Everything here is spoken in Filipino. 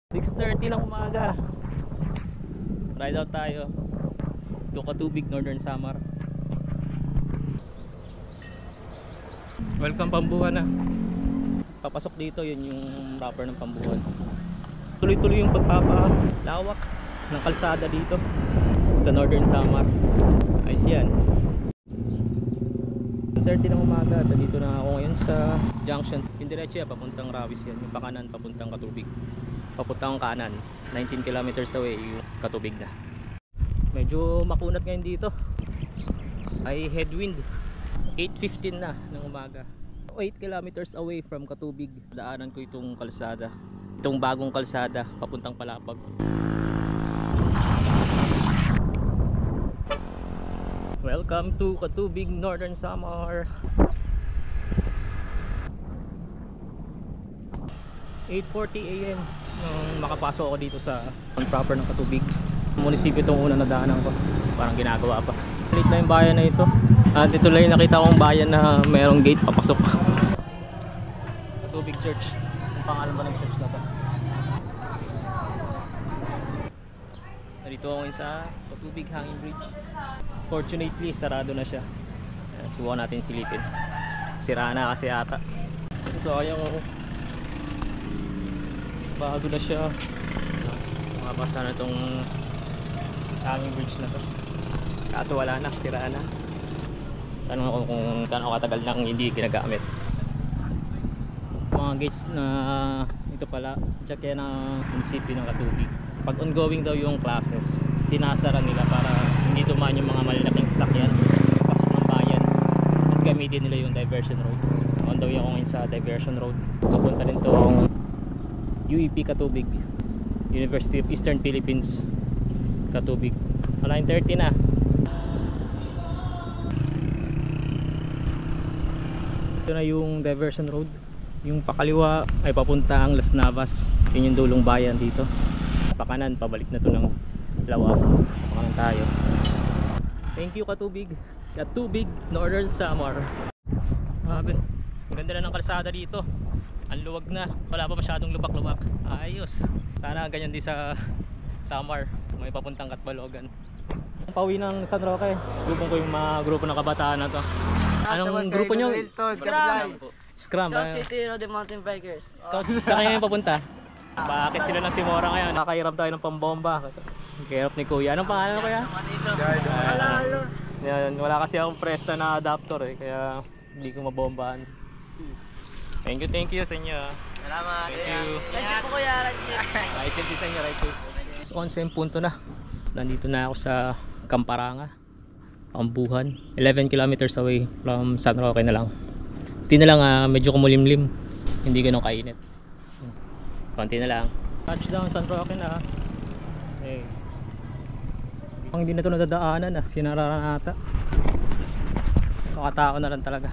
6:30 ng umaga. Ride out tayo to Katubig, Northern Samar. Welcome Pambuhan na. Papasok dito, yun yung proper ng Pambuhan. Tuloy-tuloy yung pagpapalawak ng kalsada dito sa Northern Samar. Ayos yan. 6:30 ng umaga. Dito na ako ngayon sa junction. Yung diretso yan, papuntang Rawis yan. Yung pakanan, papuntang Katubig. Papuntang kanan, 19 kilometers away yung Katubig na. Medyo makunat ngayon dito. Ay headwind. 8:15 na ng umaga. 8 kilometers away from Katubig. Daanan ko itong kalsada. Itong bagong kalsada papuntang Palapag. Welcome to Katubig, Northern Samar. 8:40 AM nung makapasok ako dito sa proper ng Katubig. Munisipyo itong unang nadaanan ko. Parang ginagawa pa. Late na yung bayan na ito. At ito lang yung nakita kong bayan na mayroong gate papasok. Katubig Church. Ang pangalan ba ng church na to? Narito ako ngayon sa Katubig Hanging Bridge. Fortunately, sarado na siya. Subukan natin silipin. Sira na kasi ata. So ayaw ako. Bago na siya. Makapasa na itong hanging bridge na to. Kaso wala na, sira na. Tanong ako kung gaano katagal nang hindi ginagamit. Mga gates na ito pala, check yan ang munisipyo ng Katubig. Pag ongoing daw yung classes, sinasara nila para hindi dumaan yung mga malalaking sasakyan pasok ng bayan at gamitin nila yung diversion road. On the way ako ngayon sa diversion road. Papunta rin tong UEP Katubig, University of Eastern Philippines Katubig. 9:30 na. Ito na yung diversion road. Yung pakaliwa ay papuntang Las Navas. Yun yung dulong bayan dito. Pakanan, pabalik na to ng Lawa. Pakanan tayo. Thank you Katubig. Katubig, Northern Samar. Grabe, maganda na ng kalsada dito. Ang luwag na, wala pa masyadong lubak-lubak. Ayos. Sana ganyan din sa Samar. May papuntang Katbalogan. Pauwi ng San Roque. Grupong ko yung mga grupo ng kabataan na to. Anong grupo nyo? Scrum. Scout City Road Mountain Bikers. Saan kayo yung papunta? Bakit sila ng Simora ngayon? Nakahirap tayo ng pambomba. Kahirap ni Kuya. Anong pangalan Kuya? Wala kasi akong presta na adapter kaya hindi ko mabombahan. Thank you sa inyo. Salamat. Thank you. Right po Kuya. Right safe sa inyo, right safe. So, 11 punto na. Nandito na ako sa Kamparanga, Pambuhan. 11 kilometers away from San Roque na lang. Hindi na lang medyo kumulimlim. Hindi ganun kainit. Konti na lang. Touchdown San Roque na. Hey. Hindi na ito nadadaanan sinara na ata. Nakatao na lang talaga.